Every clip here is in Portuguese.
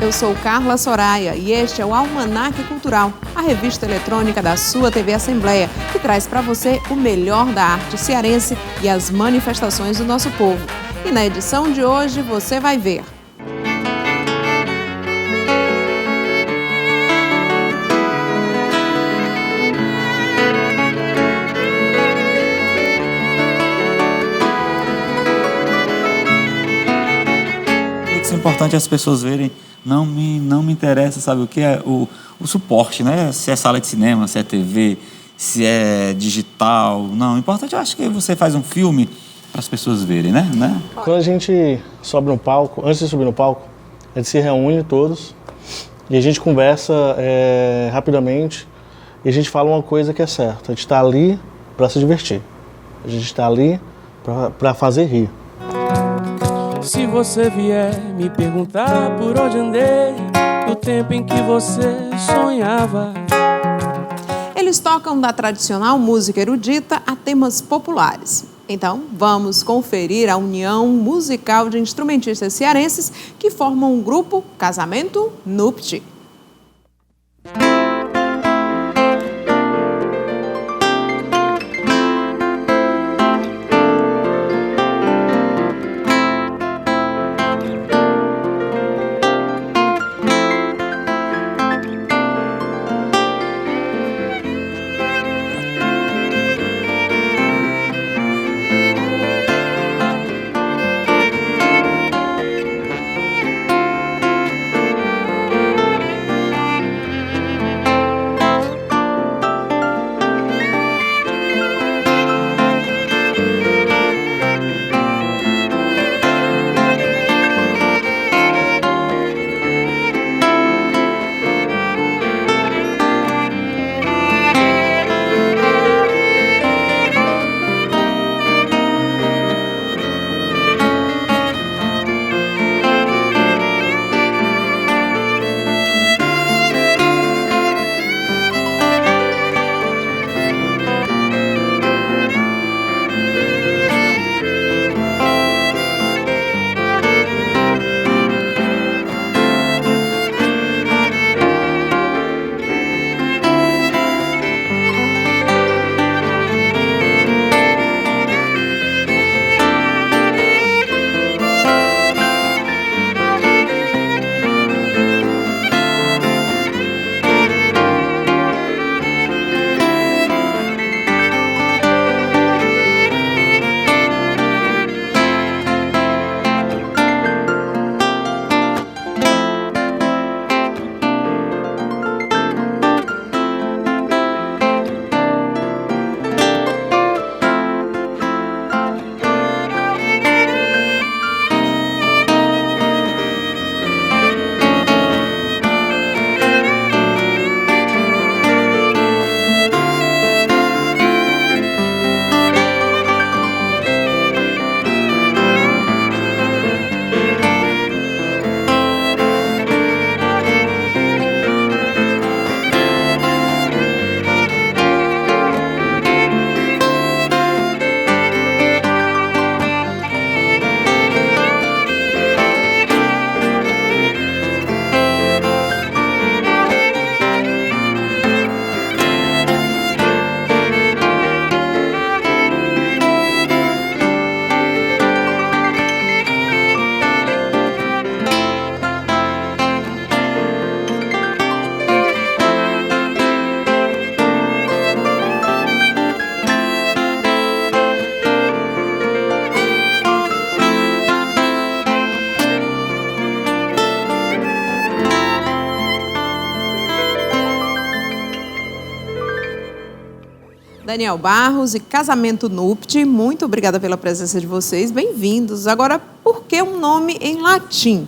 eu sou Carla Soraya e este é o Almanaque Cultural, a revista eletrônica da sua TV Assembleia, que traz para você o melhor da arte cearense e as manifestações do nosso povo. E na edição de hoje você vai ver. É importante as pessoas verem, não me interessa, sabe o que é o suporte, né? Se é sala de cinema, se é TV, se é digital, não, o importante eu acho que você faz um filme para as pessoas verem, né? Quando a gente sobe no palco, antes de subir no palco, a gente se reúne todos e a gente conversa rapidamente e a gente fala uma coisa que é certa, a gente está ali para se divertir, a gente está ali para fazer rir. Se você vier me perguntar por onde andei, no tempo em que você sonhava. Eles tocam da tradicional música erudita a temas populares. Então, vamos conferir a união musical de instrumentistas cearenses que formam um grupo Casamento Nupti. Daniel Barros e Casamento Nupti, muito obrigada pela presença de vocês, bem-vindos. Agora, por que um nome em latim?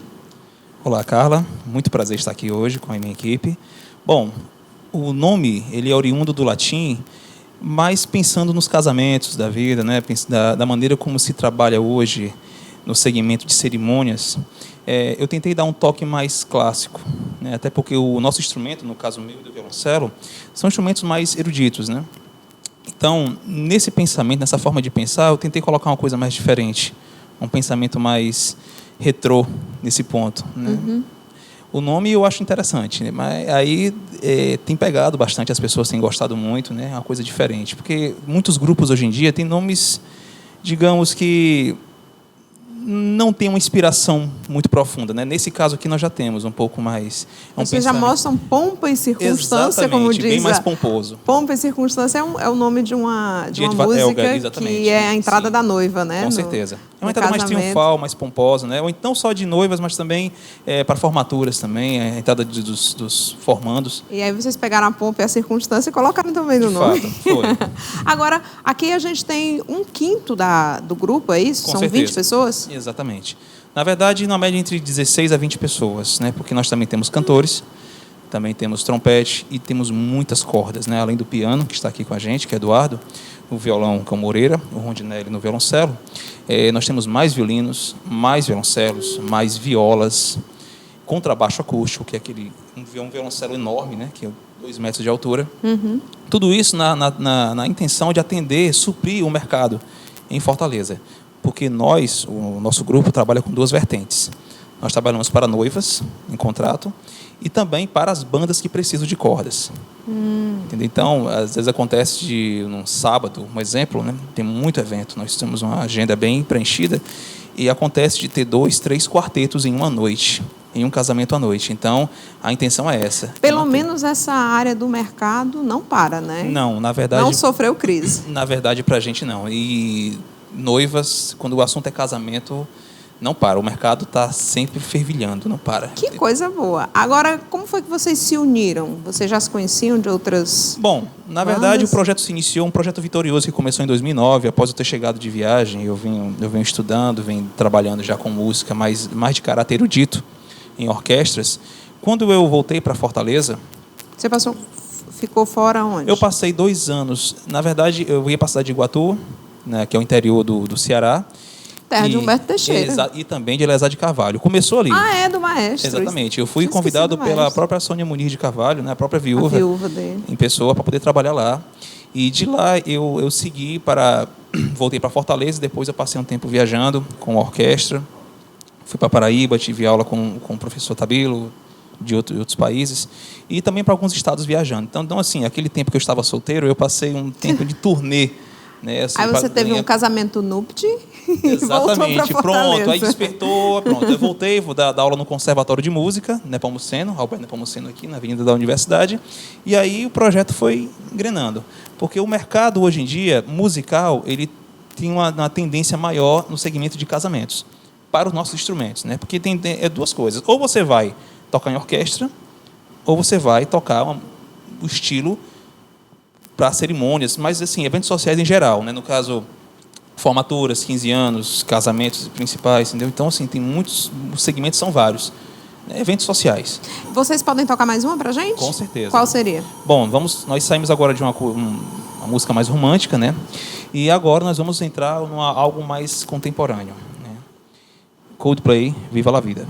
Olá, Carla, muito prazer estar aqui hoje com a minha equipe. Bom, o nome ele é oriundo do latim, mas pensando nos casamentos da vida, né? Da maneira como se trabalha hoje no segmento de cerimônias, eu tentei dar um toque mais clássico, né? Até porque o nosso instrumento, no caso meu do violoncelo, são instrumentos mais eruditos, né? Então, nesse pensamento, nessa forma de pensar, eu tentei colocar uma coisa mais diferente, um pensamento mais retrô nesse ponto, né? O nome eu acho interessante, né? Mas aí tem pegado bastante, as pessoas têm gostado muito, né? É uma coisa diferente, porque muitos grupos hoje em dia têm nomes, digamos que não tem uma inspiração muito profunda, né? Nesse caso aqui nós já temos um pouco mais. Vocês já mostram pompa e circunstância, como diz. Bem mais pomposo. Pompa e circunstância é o nome de uma música que é a entrada da noiva, né? Com certeza. É uma entrada mais triunfal, mais pomposa, né? Ou então só de noivas, mas também para formaturas também, a entrada dos formandos. E aí vocês pegaram a pompa e a circunstância e colocaram também no nome. De fato, foi. Agora, aqui a gente tem 1/5 do grupo, é isso? Com São certeza. 20 pessoas? Exatamente. Na verdade, na média entre 16 a 20 pessoas, né? Porque nós também temos cantores, também temos trompete e temos muitas cordas, né? Além do piano, que está aqui com a gente, que é Eduardo, o violão, que é o Moreira, o Rondinelli no violoncelo. Nós temos mais violinos, mais violoncelos, mais violas, contrabaixo acústico, que é um violoncelo enorme, né? Que é 2 metros de altura. Uhum. Tudo isso na intenção de atender, suprir o mercado em Fortaleza. Porque o nosso grupo trabalha com 2 vertentes. Nós trabalhamos para noivas, em contrato, e também para as bandas que precisam de cordas. Entendeu? Então, às vezes acontece num sábado, um exemplo, né? Tem muito evento, nós temos uma agenda bem preenchida, e acontece de ter 2, 3 quartetos em uma noite, em um casamento à noite. Então, a intenção é essa. Pelo menos essa área do mercado não para, né? Não, na verdade... Não sofreu crise. Na verdade, para a gente não. E noivas, quando o assunto é casamento, não para. O mercado está sempre fervilhando, não para. Que coisa boa. Agora, como foi que vocês se uniram? Vocês já se conheciam de outras... Bom, na verdade, o projeto se iniciou, um projeto vitorioso que começou em 2009, após eu ter chegado de viagem. Eu venho estudando, venho trabalhando já com música mais de caráter erudito, em orquestras. Quando eu voltei para Fortaleza... Você ficou fora onde? Eu passei 2 anos. Na verdade, eu ia para a cidade de Iguatu, né, que é o interior do Ceará. Terra de Humberto Teixeira. E também de Elezar de Carvalho. Começou ali. Ah, é do maestro. Exatamente. Eu fui convidado pela própria Sônia Muniz de Carvalho, né, a própria viúva, dele, em pessoa, para poder trabalhar lá. E de lá eu segui voltei para Fortaleza, e depois eu passei um tempo viajando com a orquestra. Fui para Paraíba, tive aula com o professor Tabilo, de outros países, e também para alguns estados viajando. Então, assim, aquele tempo que eu estava solteiro, eu passei um tempo de turnê. Né, assim, aí você teve um casamento nupte. Exatamente, pronto, aí despertou, pronto. Eu voltei, vou dar aula no Conservatório de Música, Nepomuceno, Alberto Nepomuceno aqui, na Avenida da Universidade, e aí o projeto foi engrenando. Porque o mercado, hoje em dia, musical, ele tem uma tendência maior no segmento de casamentos, para os nossos instrumentos, né? Porque tem 2 coisas. Ou você vai tocar em orquestra, ou você vai tocar o estilo para cerimônias, mas assim, eventos sociais em geral, né? No caso, formaturas, 15 anos, casamentos principais, entendeu? Então, assim, tem muitos, os segmentos são vários. Né? Eventos sociais. Vocês podem tocar mais uma pra gente? Com certeza. Qual seria? Bom, nós saímos agora de uma música mais romântica, né? E agora nós vamos entrar em algo mais contemporâneo. Né? Coldplay, Viva la Vida.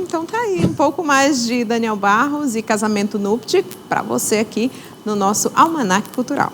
Então tá aí, um pouco mais de Daniel Barros e Casamento Nupte para você aqui no nosso Almanac Cultural.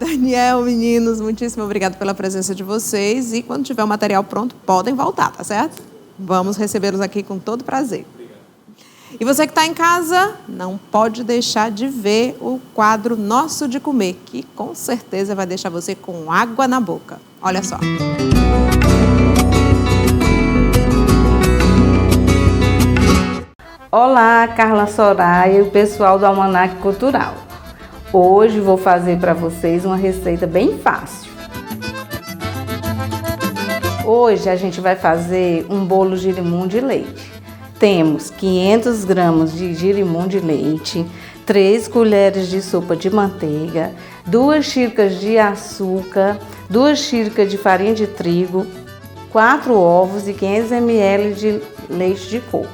Daniel, meninos, muitíssimo obrigado pela presença de vocês. E quando tiver o material pronto, podem voltar, tá certo? Vamos recebê-los aqui com todo prazer. E você que está em casa, não pode deixar de ver o quadro Nosso de Comer, que com certeza vai deixar você com água na boca. Olha só. Olá, Carla Soraya e o pessoal do Almanac Cultural. Hoje vou fazer para vocês uma receita bem fácil. Hoje a gente vai fazer um bolo girimum de leite. Temos 500 gramas de girimum de leite, 3 colheres de sopa de manteiga, 2 xícaras de açúcar, 2 xícaras de farinha de trigo, 4 ovos e 500 ml de leite de coco.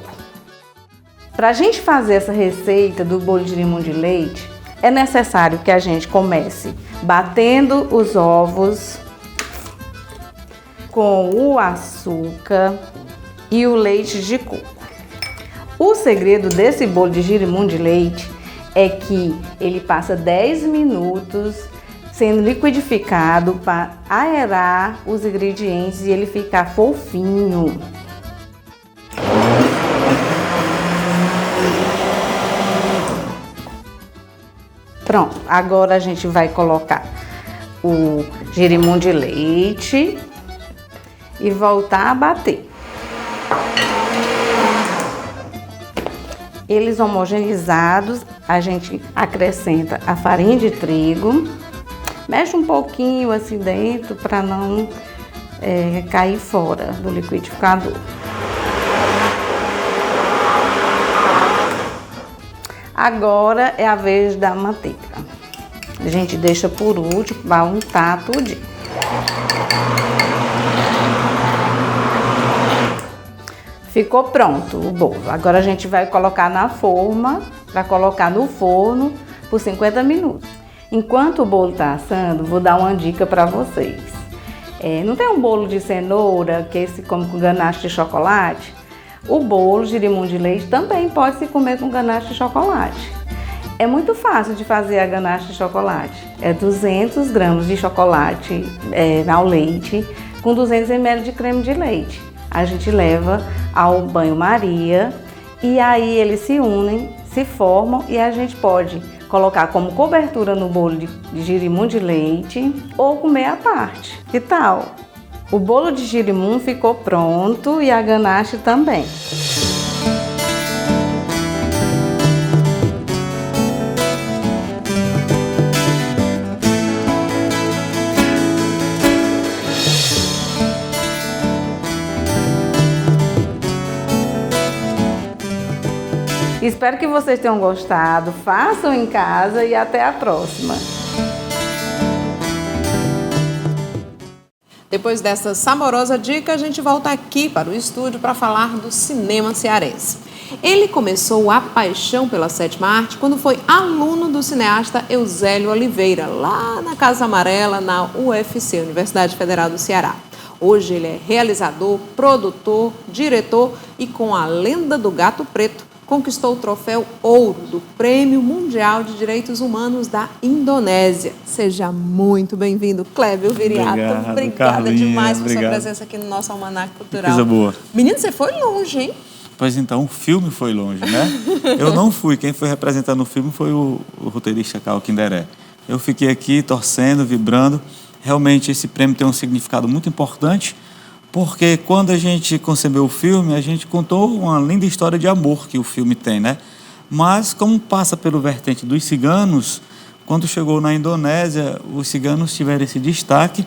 Para a gente fazer essa receita do bolo de girimum de leite, é necessário que a gente comece batendo os ovos com o açúcar e o leite de coco. O segredo desse bolo de girimum de leite é que ele passa 10 minutos sendo liquidificado para aerar os ingredientes e ele ficar fofinho. Pronto, agora a gente vai colocar o girimum de leite e voltar a bater. Eles homogeneizados, a gente acrescenta a farinha de trigo, mexe um pouquinho assim dentro para não cair fora do liquidificador. Agora é a vez da manteiga. A gente deixa por último para untar tudinho. Ficou pronto o bolo. Agora a gente vai colocar na forma, para colocar no forno por 50 minutos. Enquanto o bolo está assando, vou dar uma dica para vocês. Não tem um bolo de cenoura que se come com ganache de chocolate? O bolo girimum de leite também pode se comer com ganache de chocolate. É muito fácil de fazer a ganache de chocolate. É 200 gramas de chocolate ao leite com 200 ml de creme de leite. A gente leva ao banho-maria e aí eles se unem, se formam e a gente pode colocar como cobertura no bolo de girimum de leite ou comer à parte. Que tal? O bolo de girimum ficou pronto e a ganache também. Espero que vocês tenham gostado, façam em casa e até a próxima. Depois dessa saborosa dica, a gente volta aqui para o estúdio para falar do cinema cearense. Ele começou a paixão pela 7ª arte quando foi aluno do cineasta Eusélio Oliveira, lá na Casa Amarela, na UFC, Universidade Federal do Ceará. Hoje ele é realizador, produtor, diretor e com A Lenda do Gato Preto, conquistou o troféu Ouro do Prêmio Mundial de Direitos Humanos da Indonésia. Seja muito bem-vindo, Cléber Viriato. Obrigada demais por sua presença aqui no nosso Almanac Cultural. Que coisa boa. Menino, você foi longe, hein? Pois então, o filme foi longe, né? Eu não fui. Quem foi representando o filme foi o roteirista Carl Kinderé. Eu fiquei aqui torcendo, vibrando. Realmente esse prêmio tem um significado muito importante, porque quando a gente concebeu o filme, a gente contou uma linda história de amor que o filme tem, né? Mas como passa pelo vertente dos ciganos, quando chegou na Indonésia, os ciganos tiveram esse destaque,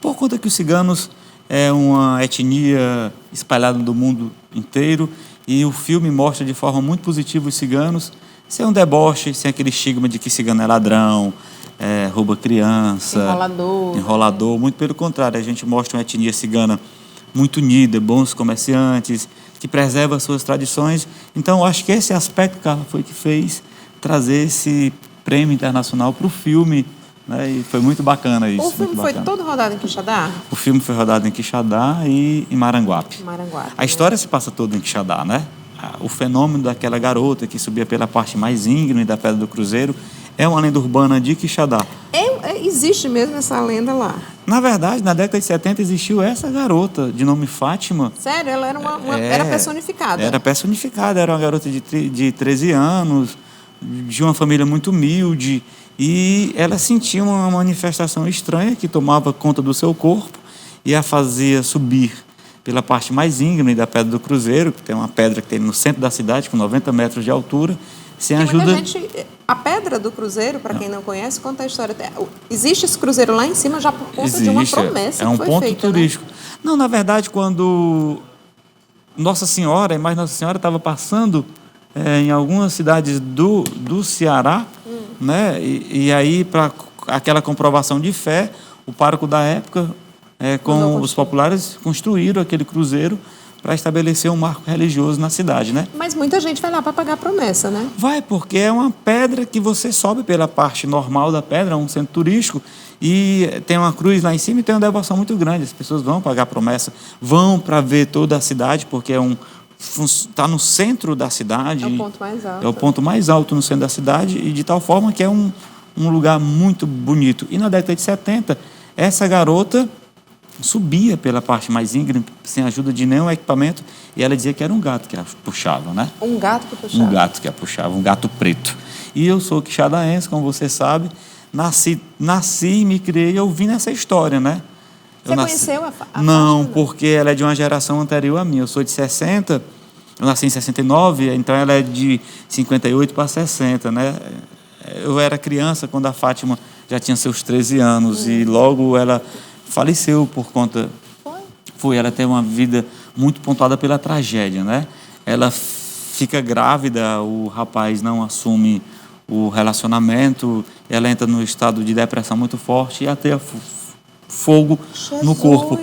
por conta que os ciganos é uma etnia espalhada no mundo inteiro, e o filme mostra de forma muito positiva os ciganos, sem um deboche, sem aquele estigma de que cigano é ladrão, rouba criança, enrolador. Muito pelo contrário, a gente mostra uma etnia cigana muito unida, bons comerciantes, que preserva suas tradições. Então, acho que esse aspecto, Carla, foi que fez trazer esse prêmio internacional para o filme, né? E foi muito bacana isso. O filme foi todo rodado em Quixadá? O filme foi rodado em Quixadá e em Maranguape. A história se passa toda em Quixadá, né? O fenômeno daquela garota que subia pela parte mais íngreme da Pedra do Cruzeiro é uma lenda urbana de Quixadá. existe mesmo essa lenda lá. Na verdade, na década de 70 existiu essa garota de nome Fátima. Sério? Ela era era personificada? Era personificada, era uma garota de 13 anos, de uma família muito humilde, e ela sentia uma manifestação estranha que tomava conta do seu corpo e a fazia subir pela parte mais íngreme da Pedra do Cruzeiro, que tem uma pedra que tem no centro da cidade, com 90 metros de altura, sem ajuda... Muita gente, a Pedra do Cruzeiro, para quem não conhece, conta a história. Existe esse cruzeiro lá em cima já por conta de uma promessa é um que foi ponto feita, turístico. Né? Não, na verdade, quando Nossa Senhora, a imagem de Nossa Senhora estava passando em algumas cidades do Ceará, né? E aí, para aquela comprovação de fé, o pároco da época, com os populares, construíram aquele cruzeiro para estabelecer um marco religioso na cidade, né? Mas muita gente vai lá para pagar a promessa, né? Vai, porque é uma pedra que você sobe pela parte normal da pedra, é um centro turístico, e tem uma cruz lá em cima e tem uma devoção muito grande. As pessoas vão pagar a promessa, vão para ver toda a cidade, porque está no centro da cidade. É o ponto mais alto. É o ponto mais alto no centro da cidade, e de tal forma que é um lugar muito bonito. E na década de 70, essa garota subia pela parte mais íngreme, sem ajuda de nenhum equipamento, e ela dizia que era um gato que a puxava, né? Um gato que puxava? Um gato que a puxava, um gato preto. E eu sou quixadaense, como você sabe, nasci e me criei ouvindo essa história, né? Você conheceu a Não, Fátima? porque ela é de uma geração anterior à minha. Eu sou de 60, eu nasci em 69, então ela é de 58 para 60, né? Eu era criança quando a Fátima já tinha seus 13 anos, e logo ela faleceu por conta... Foi, ela teve uma vida muito pontuada pela tragédia, né? Ela fica grávida, o rapaz não assume o relacionamento, ela entra no estado de depressão muito forte e até fogo no corpo.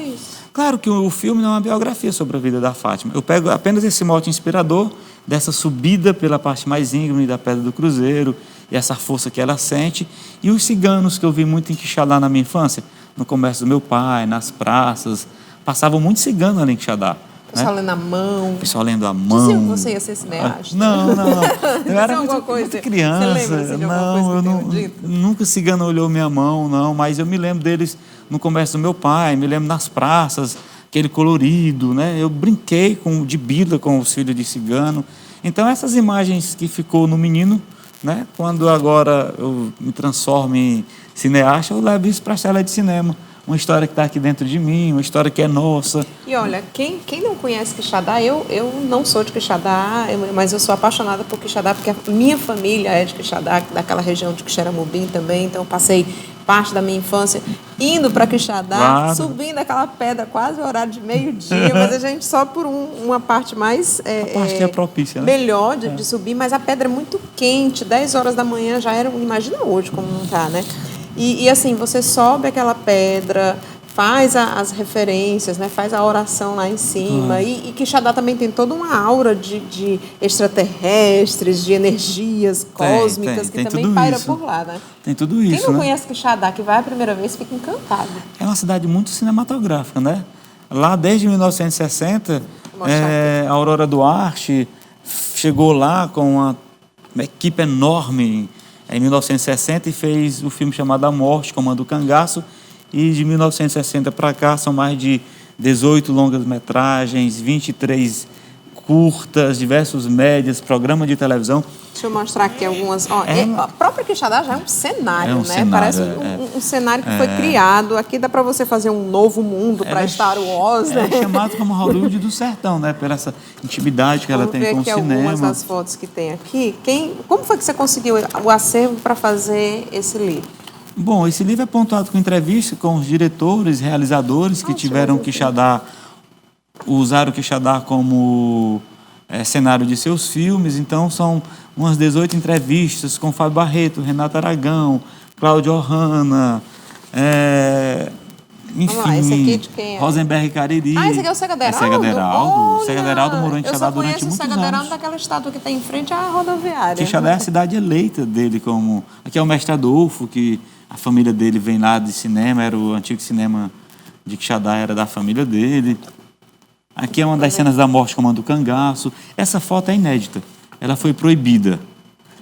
Claro que o filme não é uma biografia sobre a vida da Fátima. Eu pego apenas esse mote inspirador dessa subida pela parte mais íngreme da Pedra do Cruzeiro e essa força que ela sente, e os ciganos que eu vi muito em Quixadá na minha infância, no comércio do meu pai, nas praças, passavam muito cigano ali em Quixadá. O pessoal lendo a mão. O pessoal lendo a mão. Diziam que você ia ser cineasta. Não. Eu era muito criança. Você lembra assim, de alguma coisa que nunca cigano olhou minha mão, não. Mas eu me lembro deles no comércio do meu pai, me lembro nas praças, aquele colorido, né? Eu brinquei de bila com os filhos de cigano. Então, essas imagens que ficou no menino, né? Quando agora eu me transformo em cineasta, eu levo isso para a tela de cinema. Uma história que está aqui dentro de mim, uma história que é nossa. E olha, quem não conhece Quixadá, eu não sou de Quixadá, mas eu sou apaixonada por Quixadá, porque a minha família é de Quixadá, daquela região de Quixeramobim também, então eu passei parte da minha infância indo para Quixadá, claro, subindo aquela pedra quase o horário de meio-dia, mas a gente só por uma parte mais... a parte que é propícia, né? Melhor de subir, mas a pedra é muito quente, 10 horas da manhã já era... Imagina hoje como não está, né? E assim, você sobe aquela pedra, faz as referências, né? Faz a oração lá em cima. E Quixadá também tem toda uma aura de extraterrestres, de energias cósmicas que também paira por lá, né? Tem tudo isso. Quem não conhece Quixadá, que vai a primeira vez, fica encantado. É uma cidade muito cinematográfica, né? Lá desde 1960, a Aurora Duarte chegou lá com uma equipe enorme em 1960 e fez o filme chamado A Morte, Comando do Cangaço, e de 1960 para cá são mais de 18 longas-metragens, 23 curtas, diversos médias, programa de televisão. Deixa eu mostrar aqui algumas. A própria Quixadá já é um cenário, né? Cenário, parece um cenário que foi criado. Aqui dá para você fazer um novo mundo para Star Wars, né? É chamado como Hollywood do Sertão, né? Pela essa intimidade que ela tem com o cinema. Vamos ver aqui algumas das fotos que tem aqui. Como foi que você conseguiu o acervo para fazer esse livro? Bom, esse livro é pontuado com entrevista com os diretores, realizadores que tiveram Quixadá, usaram o Quixadá como cenário de seus filmes. Então, são umas 18 entrevistas com Fábio Barreto, Renato Aragão, Cláudio Ohana, enfim, vamos lá, esse aqui de quem é? Rosenberg Cariri. Esse aqui é o Cega Deraldo? O Cega Deraldo morou em Quixadá durante muitos anos. Eu só conheço o Cega Deraldo daquela estátua que tem em frente à rodoviária. Quixadá é a cidade eleita dele como... Aqui é o Mestre Adolfo, que a família dele vem lá de cinema, era o antigo cinema de Quixadá, era da família dele. Aqui é uma das cenas da Morte, Comando do Cangaço. Essa foto é inédita. Ela foi proibida.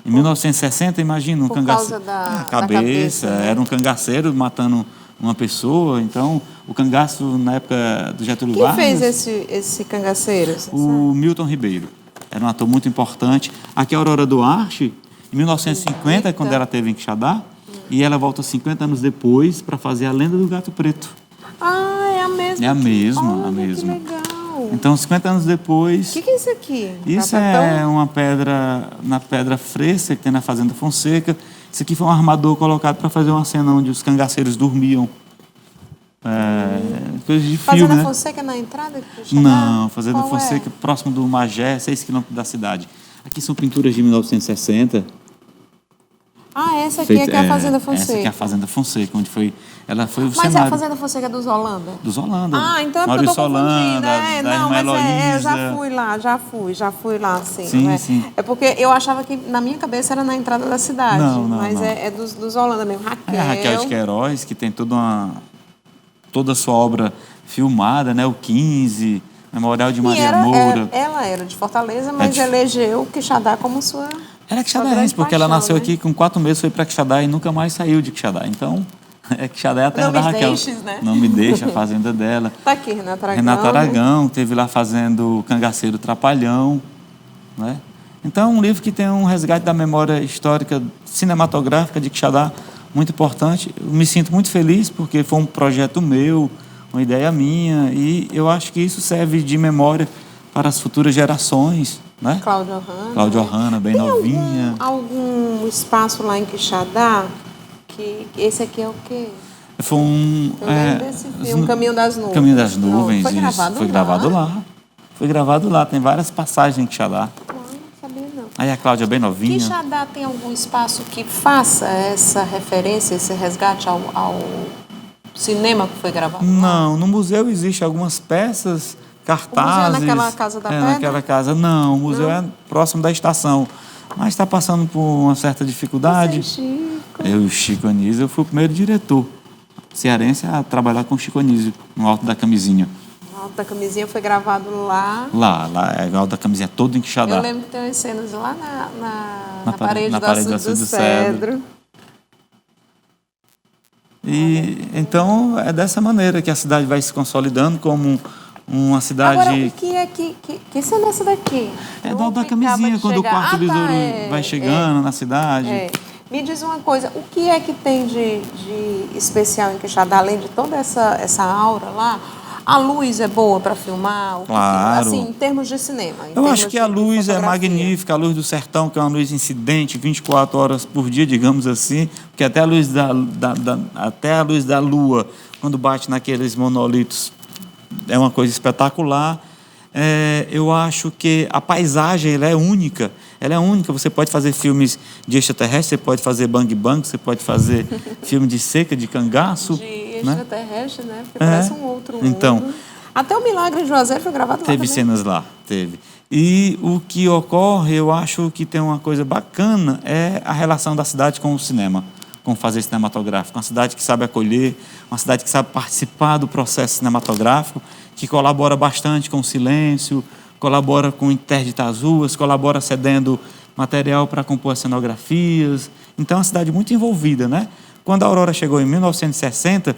Em 1960, imagina, um Por cangaceiro. causa da cabeça, né? era um cangaceiro matando uma pessoa. Então, o cangaço, na época do Getúlio Quem Vargas... fez esse cangaceiro? Você sabe? O Milton Ribeiro. Era um ator muito importante. Aqui a Aurora Duarte, em 1950, quando ela teve em Quixadá, e ela volta 50 anos depois para fazer A Lenda do Gato Preto. Ah, é a mesma. É a mesma, Olha, a mesma. Que legal. Então, 50 anos depois... O que é isso aqui? Isso Capetão? é uma pedra, na pedra fresca que tem na Fazenda Fonseca. Isso aqui foi um armador colocado para fazer uma cena onde os cangaceiros dormiam. Coisa de filme, Fazenda né? Fonseca é na entrada? de Quixadá? Não, Fazenda Qual Fonseca, próximo do Magé, 6 quilômetros da cidade. Aqui são pinturas de 1960. Ah, essa aqui é que é a Fazenda Fonseca. Essa aqui é a Fazenda Fonseca, onde foi... Ela foi o Mas é a cenário Fazenda Fonseca dos Holanda? dos Holanda. Ah, então é porque eu Maurício tô confundindo. Holanda, da Não, irmã mas eu Heloísa. já fui lá, sim. Sim, né? sim. É porque eu achava que na minha cabeça era na entrada da cidade. Não, mas não. é dos Holanda mesmo. Raquel. É a Raquel de Queiroz, que tem toda a sua obra filmada, né? O 15, Memorial de E Maria Moura. ela era de Fortaleza, mas de- elegeu Quixadá como sua... Ela é grande quixadaense, porque ela paixão, nasceu né? aqui com 4 meses, foi para Quixadá e nunca mais saiu de Quixadá. Então, Quixadá é a terra Não da me Raquel. deixes, né? Não me deixa, a fazenda dela. Tá aqui, Renata Aragão. Renata né? Aragão, teve lá fazendo Cangaceiro Trapalhão, né? Então, é um livro que tem um resgate da memória histórica cinematográfica de Quixadá muito importante. Eu me sinto muito feliz porque foi um projeto meu, uma ideia minha, e eu acho que isso serve de memória para as futuras gerações, né? Cláudia Ohana. Cláudia Ohana, bem Tem novinha. algum espaço lá em Quixadá que esse aqui é o quê? Foi um... Eu lembro desse filme, Caminho das Nuvens. Caminho das Nuvens, Foi isso. gravado Foi lá? gravado lá. Foi gravado lá, tem várias passagens em Quixadá. Não sabia não. Aí a Cláudia bem novinha. Quixadá tem algum espaço que faça essa referência, esse resgate ao cinema que foi gravado? lá? Não, no museu existe algumas peças, cartazes. naquela Casa da Pedra? Naquela casa, não. O museu é próximo da estação. Mas está passando por uma certa dificuldade. Você, Chico. Eu e o Chico Anísio, eu fui o primeiro diretor cearense a trabalhar com o Chico Anísio, no Alto da Camisinha. O Alto da Camisinha foi gravado lá. Lá, o Alto da Camisinha todo em Quixadá. Eu lembro que tem umas cenas lá na parede, na do parede açude do Cedro. E então é dessa maneira que a cidade vai se consolidando como uma cidade. Agora, o que é que cena é essa daqui? É do Alto da Camisinha, quando o quarto besouro vai chegando na cidade. Me diz uma coisa, o que é que tem de especial em Quixadá, além de toda essa aura lá? A luz é boa para filmar? Claro. Assim, em termos de cinema. Eu acho que a luz é fotografia. magnífica, a luz do sertão, que é uma luz incidente, 24 horas por dia, digamos assim, porque até a luz até a luz da lua, quando bate naqueles monolitos, é uma coisa espetacular. Eu acho que a paisagem ela é única. Ela é única. Você pode fazer filmes de extraterrestre, você pode fazer bang bang, você pode fazer filme de seca, de cangaço. De né? extraterrestre, né? Porque parece um outro mundo. Então, até o Milagre de Juazeiro foi gravado lá teve também. cenas lá, teve. E o que ocorre, eu acho que tem uma coisa bacana, é a relação da cidade com o cinema, com o fazer cinematográfico. Uma cidade que sabe acolher, uma cidade que sabe participar do processo cinematográfico, que colabora bastante com o silêncio, colabora com interditar as ruas, colabora cedendo material para compor as cenografias. Então, é uma cidade muito envolvida, né? Quando a Aurora chegou em 1960,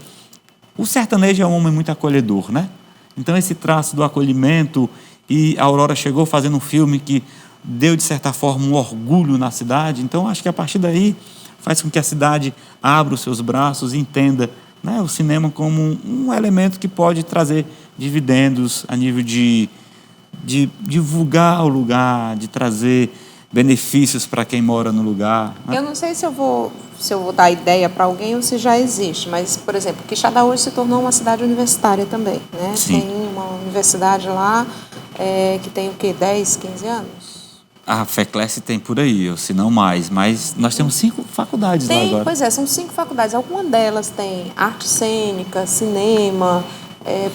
o sertanejo é um homem muito acolhedor, né? Então, esse traço do acolhimento, e a Aurora chegou fazendo um filme que deu, de certa forma, um orgulho na cidade. Então, acho que a partir daí faz com que a cidade abra os seus braços e entenda, né, o cinema como um elemento que pode trazer dividendos a nível de divulgar o lugar, de trazer benefícios para quem mora no lugar. Né? Eu não sei se eu vou dar ideia para alguém ou se já existe, mas, por exemplo, Quixadá hoje se tornou uma cidade universitária também, né? Sim. Tem uma universidade lá que tem o quê? 10, 15 anos? A FECLES tem por aí, ou se não mais, mas nós temos 5 faculdades lá agora. Pois é, são 5 faculdades. Alguma delas tem arte cênica, cinema,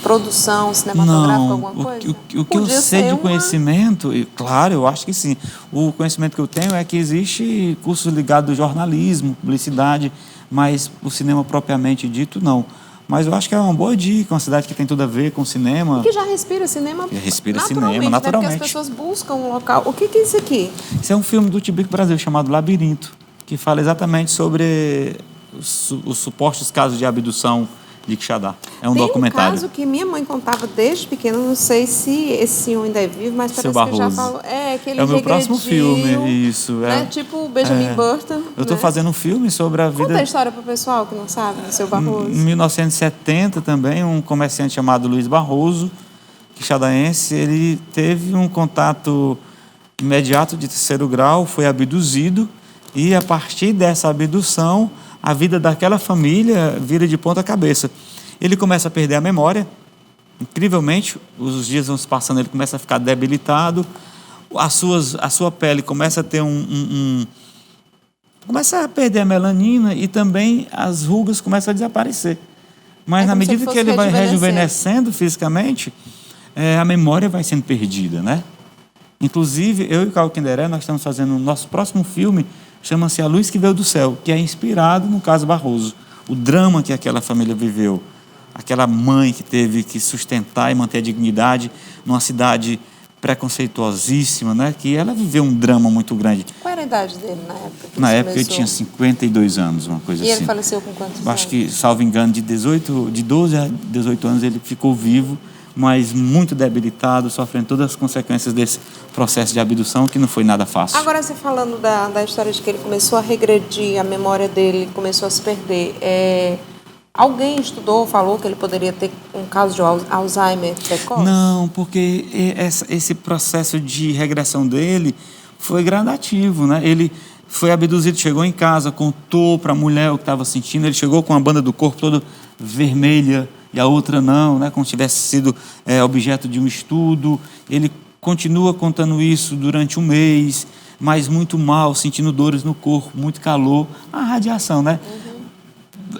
produção cinematográfica, alguma coisa? O que eu Podia sei ser de conhecimento, e, claro, eu acho que sim. O conhecimento que eu tenho é que existe cursos ligados ao jornalismo, publicidade, mas o cinema propriamente dito, não. Mas eu acho que é uma boa dica, uma cidade que tem tudo a ver com cinema. Que já respira cinema Respira naturalmente, cinema, né? naturalmente. Porque as pessoas buscam um local. O que é isso aqui? Isso é um filme do Tibico Brasil chamado Labirinto, que fala exatamente sobre os supostos casos de abdução de Quixadá. É um Tem documentário. um caso que minha mãe contava desde pequena, não sei se esse senhor ainda é vivo, mas Seu parece que já Barroso. falou. Que ele É o meu próximo regrediu, filme, isso. Né? Tipo o Benjamin Button. Eu estou né? fazendo um filme sobre a vida... Conta a história para o pessoal que não sabe do seu Barroso. Em 1970 também, um comerciante chamado Luiz Barroso, quixadaense, ele teve um contato imediato de terceiro grau, foi abduzido, e a partir dessa abdução, a vida daquela família vira de ponta cabeça. Ele começa a perder a memória, incrivelmente, os dias vão se passando, ele começa a ficar debilitado, a sua pele começa a ter começa a perder a melanina e também as rugas começam a desaparecer. Mas na como se medida fosse que ele vai rejuvenescendo. rejuvenescendo fisicamente, a memória vai sendo perdida, né? Inclusive, eu e o Caio Kinderé, nós estamos fazendo o nosso próximo filme, chama-se A Luz que Veio do Céu, que é inspirado no caso Barroso. O drama que aquela família viveu, aquela mãe que teve que sustentar e manter a dignidade numa cidade preconceituosíssima, né? Que ela viveu um drama muito grande. Qual era a idade dele na época? Que Na isso época ele começou? tinha 52 anos, uma coisa E assim. ele faleceu com quantos anos? Acho que, salvo engano, de 12 a 18 anos ele ficou vivo, mas muito debilitado, sofrendo todas as consequências desse processo de abdução, que não foi nada fácil. Agora, você falando da história de que ele começou a regredir, a memória dele começou a se perder, alguém estudou, falou que ele poderia ter um caso de Alzheimer precoce? Não, porque esse processo de regressão dele foi gradativo, né? Ele foi abduzido, chegou em casa, contou para a mulher o que estava sentindo, ele chegou com a banda do corpo toda vermelha e a outra não, né? Como se tivesse sido objeto de um estudo. Ele continua contando isso durante um mês, mas muito mal, sentindo dores no corpo, muito calor, a radiação, né?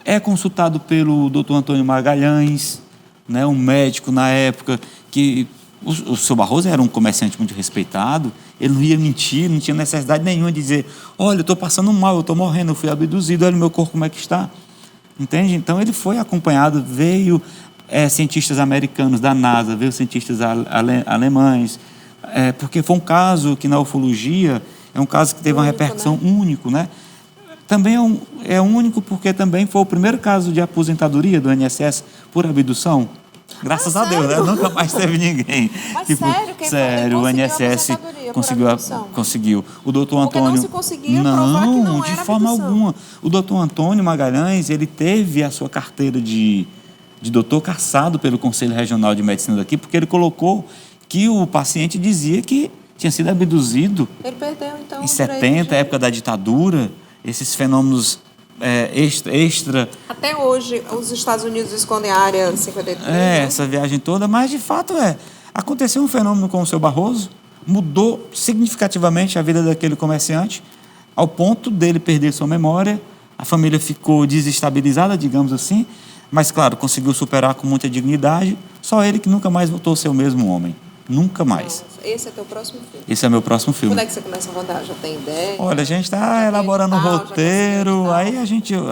É consultado pelo Dr. Antônio Magalhães, né, um médico na época que o seu Barroso era um comerciante muito respeitado, ele não ia mentir, não tinha necessidade nenhuma de dizer, olha, eu estou passando mal, eu estou morrendo, eu fui abduzido, olha o meu corpo como é que está. Entende? Então ele foi acompanhado, veio cientistas americanos da NASA, veio cientistas alemães, porque foi um caso que na ufologia é um caso que teve uma repercussão único, né? Também é único porque também foi o primeiro caso de aposentadoria do INSS por abdução. Graças a Deus, né? Nunca mais teve ninguém. Mas sério? Quem Sério, o conseguiu a INSS aposentadoria por conseguiu. abdução? Conseguiu. O doutor Porque Antônio... não se conseguia provar que não de era forma abdução. alguma. O doutor Antônio Magalhães, ele teve a sua carteira de doutor cassado pelo Conselho Regional de Medicina daqui, porque ele colocou que o paciente dizia que tinha sido abduzido Ele perdeu, então, em o direito 70, de- época da ditadura, esses fenômenos extra. Até hoje, os Estados Unidos escondem a área 53. Essa viagem toda, mas de fato aconteceu um fenômeno com o seu Barroso, mudou significativamente a vida daquele comerciante, ao ponto dele perder sua memória, a família ficou desestabilizada, digamos assim, mas claro, conseguiu superar com muita dignidade, só ele que nunca mais voltou a ser o mesmo homem, nunca mais. Esse é teu próximo filme. Esse é meu próximo filme. Quando é que você começa a rodar? Já tem ideia? Olha, a gente está Já tem elaborando um edital, já roteiro, conseguiu aí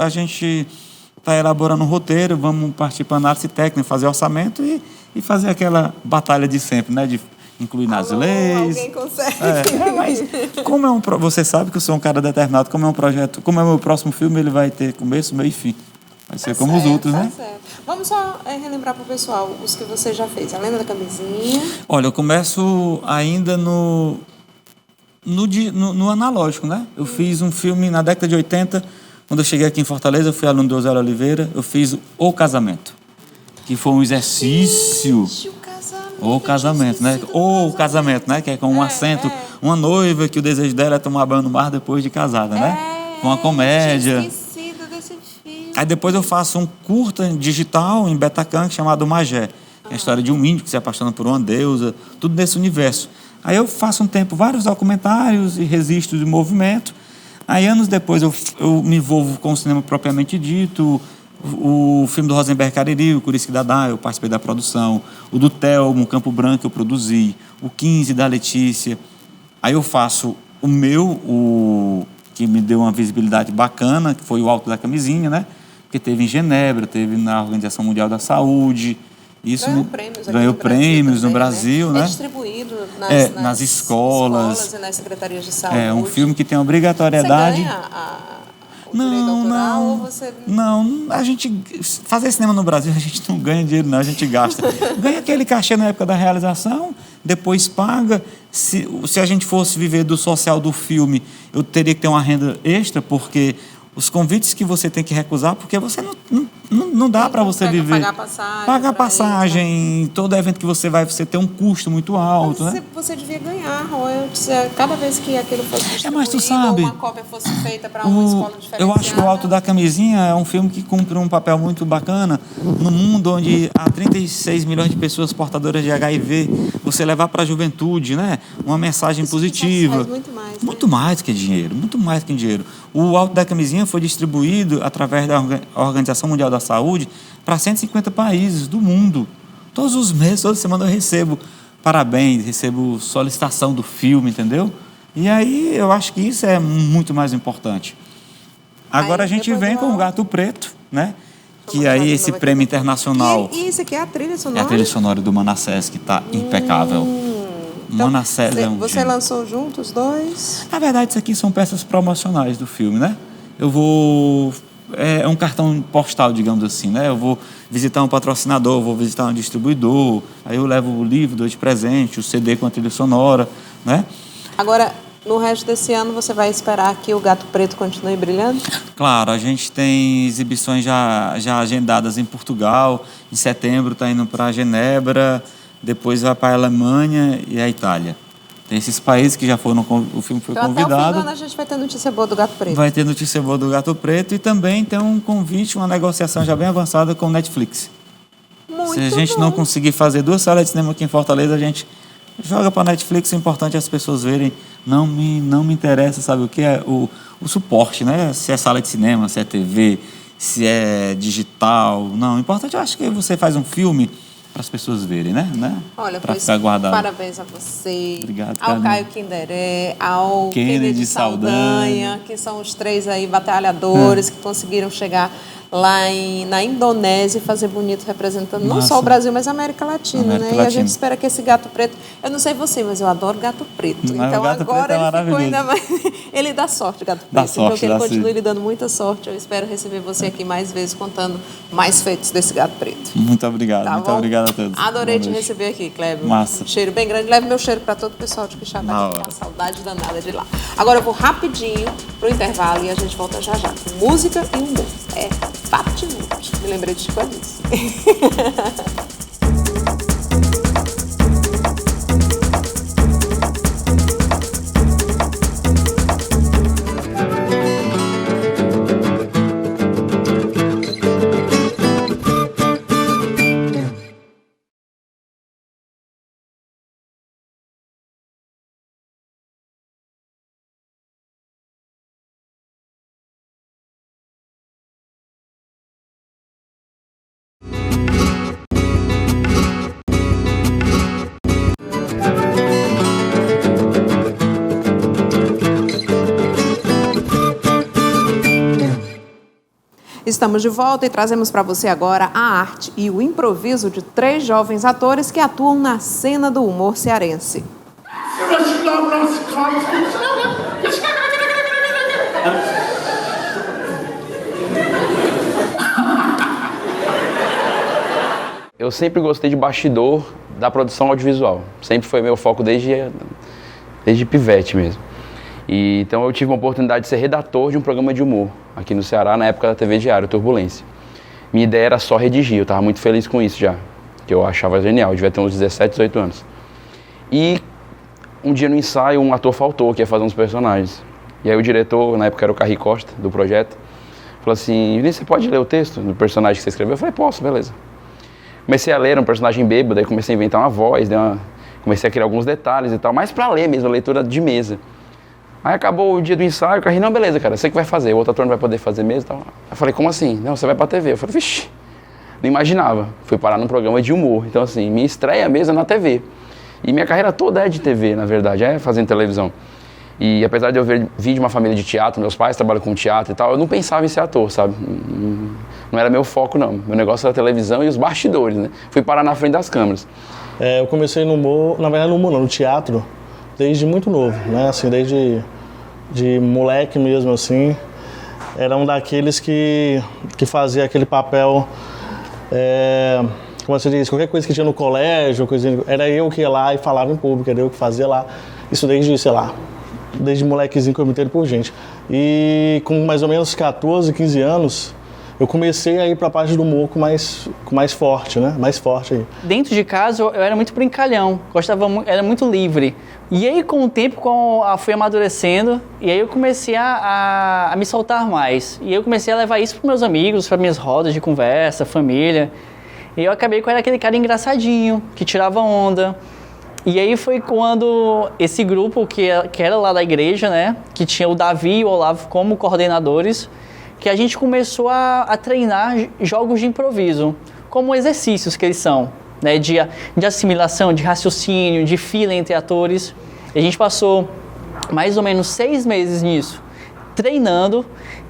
a gente está elaborando um roteiro, vamos partir para análise técnica, fazer orçamento e fazer aquela batalha de sempre, né? De incluir nas leis. Alguém consegue. Mas como você sabe que eu sou um cara determinado, como é um projeto, como é o meu próximo filme, ele vai ter começo, meio e fim. Vai ser como os outros, né? Certo. Vamos só relembrar para o pessoal os que você já fez. A Lenda da Camisinha. Olha, eu começo ainda no analógico, né? Eu fiz um filme na década de 80, quando eu cheguei aqui em Fortaleza, eu fui aluno do Osélio Oliveira, eu fiz O Casamento, que foi um exercício... O casamento, né? Ou o casamento, né? Que é com um acento, uma noiva que o desejo dela é tomar banho no mar depois de casada, né? Com uma comédia. Tinha esquecido desse filme. Aí depois eu faço um curta digital em Betacam chamado Magé. É a história de um índio que se apaixona por uma deusa, tudo nesse universo. Aí eu faço um tempo vários documentários e registros de movimento. Aí anos depois eu me envolvo com o cinema propriamente dito. O filme do Rosenberg Cariri, o Curici Dadá, eu participei da produção. O do Telmo, Campo Branco, eu produzi. O 15 da Letícia. Aí eu faço o que me deu uma visibilidade bacana, que foi o Alto da Camisinha, né? porque teve em Genebra, teve na Organização Mundial da Saúde. Isso ganhou prêmios no Brasil, né? É distribuído nas escolas e nas secretarias de saúde. É um filme que tem obrigatoriedade. Você ganha o direito autoral ou você... Não, a gente fazer cinema no Brasil a gente não ganha dinheiro, não, a gente gasta. Ganha aquele cachê na época da realização, depois paga. Se a gente fosse viver do social do filme, eu teria que ter uma renda extra, porque os convites que você tem que recusar, porque você não dá para você viver. Pagar passagem, todo evento que você vai, você tem um custo muito alto. Mas né? Você devia ganhar royalties cada vez que aquilo fosse distribuído, mas tu sabe, ou uma cópia fosse feita para uma escola diferenciada. Eu acho que O Alto da Camisinha é um filme que cumpre um papel muito bacana no mundo onde há 36 milhões de pessoas portadoras de HIV, você levar para a juventude, né? Uma mensagem positiva. Faz muito mais. Muito mais que dinheiro, muito mais que dinheiro. O Alto da Camisinha foi distribuído através da Organização Mundial da Saúde para 150 países do mundo. Todos os meses, toda semana eu recebo parabéns, recebo solicitação do filme, entendeu? E aí eu acho que isso é muito mais importante. Agora a gente vem com o Gato Preto, né? Que aí esse prêmio internacional... E isso aqui é a trilha sonora? É a trilha sonora do Manassés, que está impecável. Então, Manassés você lançou junto os dois? Na verdade, isso aqui são peças promocionais do filme, né? Eu vou... É um cartão postal, digamos assim, né? Eu vou visitar um patrocinador, vou visitar um distribuidor, aí eu levo o livro, dou de presente, o CD com a trilha sonora, né? Agora, no resto desse ano, você vai esperar que o Gato Preto continue brilhando? Claro, a gente tem exibições já agendadas em Portugal, em setembro está indo para Genebra, depois vai para a Alemanha e a Itália. Tem esses países que já foram, o filme foi convidado. Até o fim do ano a gente vai ter notícia boa do Gato Preto. Vai ter notícia boa do Gato Preto e também tem um convite, uma negociação já bem avançada com o Netflix. Se a gente não conseguir fazer 2 salas de cinema aqui em Fortaleza, a gente joga para a Netflix. O importante é as pessoas verem. Não me interessa, sabe o que é o suporte, né? Se é sala de cinema, se é TV, se é digital. Não, o importante eu acho que você faz um filme para as pessoas verem, né? Olha, para ficar guardado. Parabéns a você, obrigado, ao Caio Kinderé, ao Kennedy Saldanha, que são os 3 aí batalhadores que conseguiram chegar lá na Indonésia e fazer bonito representando não só o Brasil, mas a América Latina, né? E a gente espera que esse Gato Preto... Eu não sei você, mas eu adoro Gato Preto. Então Gato agora Preto ele ficou ainda mais... Ele dá sorte, Gato Preto. Dá sorte, então que ele continue lhe dando muita sorte. Eu espero receber você aqui mais vezes contando mais feitos desse Gato Preto. Muito obrigado, tá muito obrigado a todos. Adorei te receber aqui, Kleber. Massa. Um cheiro bem grande. Leve meu cheiro para todo o pessoal de Quixadá, que tá com saudade danada de lá. Agora eu vou rapidinho pro intervalo e a gente volta já já. Música e humor. É Fatimude. Me lembrei de Chico Anísio. Estamos de volta e trazemos para você agora a arte e o improviso de 3 jovens atores que atuam na cena do humor cearense. Eu sempre gostei de bastidor da produção audiovisual. Sempre foi meu foco desde pivete mesmo. Então eu tive a oportunidade de ser redator de um programa de humor aqui no Ceará, na época da TV Diário, Turbulência. Minha ideia era só redigir, eu estava muito feliz com isso já, que eu achava genial, eu devia ter uns 17, 18 anos. E um dia no ensaio, um ator faltou, que ia fazer uns personagens. E aí o diretor, na época era o Carri Costa, do projeto, falou assim: Vinícius, você pode ler o texto do personagem que você escreveu? Eu falei: posso, beleza. Comecei a ler, era um personagem bêbado, aí comecei a inventar uma voz, comecei a criar alguns detalhes e tal, mas para ler mesmo, a leitura de mesa. Aí acabou o dia do ensaio, o Carri: não, beleza, cara, você que vai fazer, o outro ator não vai poder fazer mesmo e tal. Eu falei: como assim? Não, você vai pra TV. Eu falei: vixi, não imaginava. Fui parar num programa de humor, então assim, minha estreia mesmo é na TV. E minha carreira toda é de TV, na verdade, é fazendo televisão. E apesar de eu vir de uma família de teatro, meus pais trabalham com teatro e tal, eu não pensava em ser ator, sabe? Não era meu foco, não. Meu negócio era a televisão e os bastidores, né? Fui parar na frente das câmeras. Eu comecei no humor, na verdade no humor não, no teatro, desde muito novo, né? Assim, desde de moleque mesmo, assim. Era um daqueles que fazia aquele papel, como você diz, qualquer coisa que tinha no colégio, era eu que ia lá e falava em público, era eu que fazia lá. Isso desde, sei lá, desde molequezinho que eu me entendo por gente. E com mais ou menos 14, 15 anos, eu comecei a ir para a parte do humor com mais forte, né? Mais forte aí. Dentro de casa, eu era muito brincalhão, era muito livre. E aí, com o tempo, fui amadurecendo, e aí eu comecei a me soltar mais. E eu comecei a levar isso para meus amigos, para minhas rodas de conversa, família. E eu acabei com aquele cara engraçadinho, que tirava onda. E aí foi quando esse grupo, que era lá da igreja, né? Que tinha o Davi e o Olavo como coordenadores, que a gente começou a treinar jogos de improviso, como exercícios que eles são, né, de assimilação, de raciocínio, de fila entre atores. E a gente passou mais ou menos 6 meses nisso, treinando,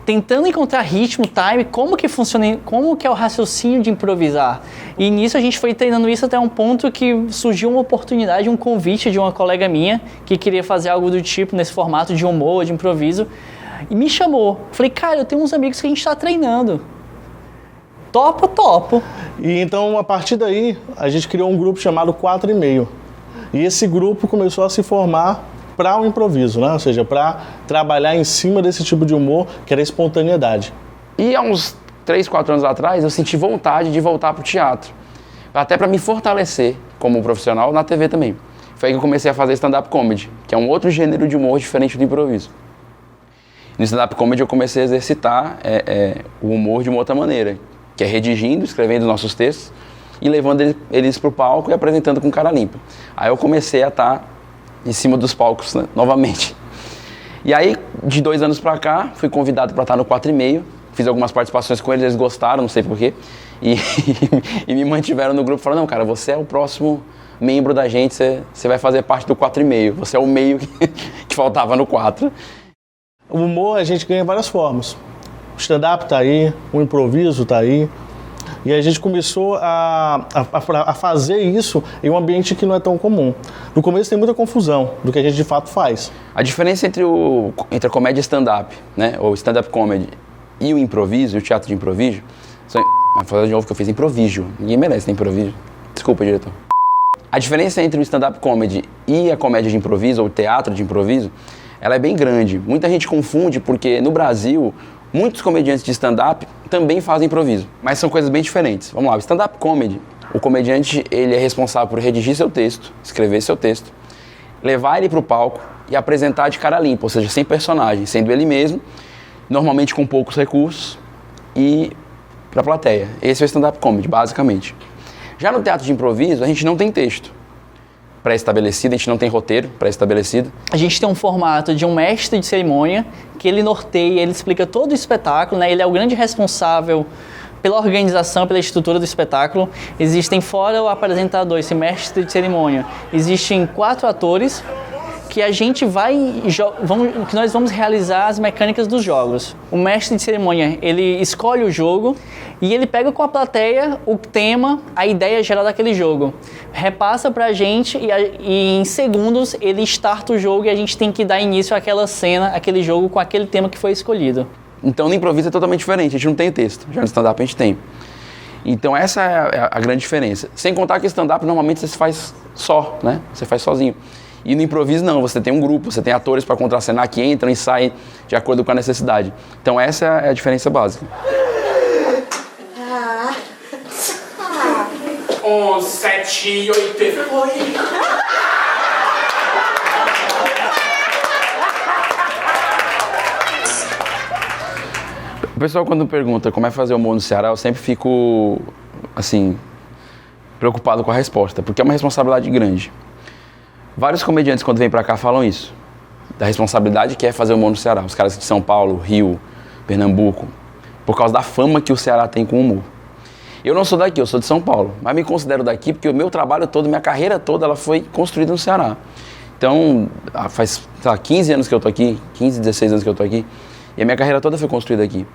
tentando encontrar ritmo, time, como que funciona, como que é o raciocínio de improvisar. E nisso a gente foi treinando isso até um ponto que surgiu uma oportunidade, um convite de uma colega minha que queria fazer algo do tipo nesse formato de humor, de improviso. E me chamou. Falei, cara, eu tenho uns amigos que a gente está treinando. Topo. E então, a partir daí, a gente criou um grupo chamado 4,5. E esse grupo começou a se formar para o improviso, né? Ou seja, para trabalhar em cima desse tipo de humor, que era a espontaneidade. E há uns 3, 4 anos atrás, eu senti vontade de voltar para o teatro. Até para me fortalecer como profissional na TV também. Foi aí que eu comecei a fazer stand-up comedy, que é um outro gênero de humor diferente do improviso. No stand-up comedy eu comecei a exercitar o humor de uma outra maneira, que é redigindo, escrevendo nossos textos e levando eles para o palco e apresentando com cara limpa. Aí eu comecei a estar em cima dos palcos, né, novamente. E aí, de 2 anos para cá, fui convidado para estar no 4,5, fiz algumas participações com eles gostaram, não sei porquê, e me mantiveram no grupo, falaram, não, cara, você é o próximo membro da gente, você vai fazer parte do 4,5, você é o meio que faltava no 4. O humor a gente ganha várias formas. O stand-up está aí, o improviso está aí. E a gente começou a fazer isso em um ambiente que não é tão comum. No começo tem muita confusão do que a gente de fato faz. A diferença entre a comédia stand-up, né, ou stand-up comedy, e o improviso, o teatro de improviso, vou falar de novo que eu fiz improviso. Ninguém merece, né, improviso. Desculpa, diretor. A diferença entre o stand-up comedy e a comédia de improviso, ou o teatro de improviso, ela é bem grande. Muita gente confunde porque no Brasil, muitos comediantes de stand-up também fazem improviso, mas são coisas bem diferentes. Vamos lá, o stand-up comedy, o comediante ele é responsável por redigir seu texto, escrever seu texto, levar ele para o palco e apresentar de cara limpa, ou seja, sem personagem, sendo ele mesmo, normalmente com poucos recursos e para a plateia. Esse é o stand-up comedy, basicamente. Já no teatro de improviso, a gente não tem texto pré-estabelecido, a gente não tem roteiro pré-estabelecido. A gente tem um formato de um mestre de cerimônia que ele norteia, ele explica todo o espetáculo, né? Ele é o grande responsável pela organização, pela estrutura do espetáculo. Existem, fora o apresentador, esse mestre de cerimônia, existem 4 atores que a gente que nós vamos realizar as mecânicas dos jogos. O mestre de cerimônia, ele escolhe o jogo e ele pega com a plateia o tema, a ideia geral daquele jogo. Repassa pra gente e em segundos ele starta o jogo e a gente tem que dar início àquela cena, aquele jogo com aquele tema que foi escolhido. Então no improviso é totalmente diferente, a gente não tem texto, já no stand-up a gente tem. Então essa é a grande diferença. Sem contar que stand-up normalmente você faz só, né? Você faz sozinho. E no improviso não, você tem um grupo, você tem atores para contracenar que entram e saem de acordo com a necessidade. Então essa é a diferença básica. 11, 7, 8... O pessoal quando pergunta como é fazer humor no Ceará, eu sempre fico, assim, preocupado com a resposta, porque é uma responsabilidade grande. Vários comediantes, quando vêm pra cá, falam isso. Da responsabilidade que é fazer humor no Ceará. Os caras de São Paulo, Rio, Pernambuco. Por causa da fama que o Ceará tem com o humor. Eu não sou daqui, eu sou de São Paulo. Mas me considero daqui porque o meu trabalho todo, minha carreira toda, ela foi construída no Ceará. Então, faz 15 anos que eu tô aqui, 15, 16 anos que eu tô aqui. E a minha carreira toda foi construída aqui.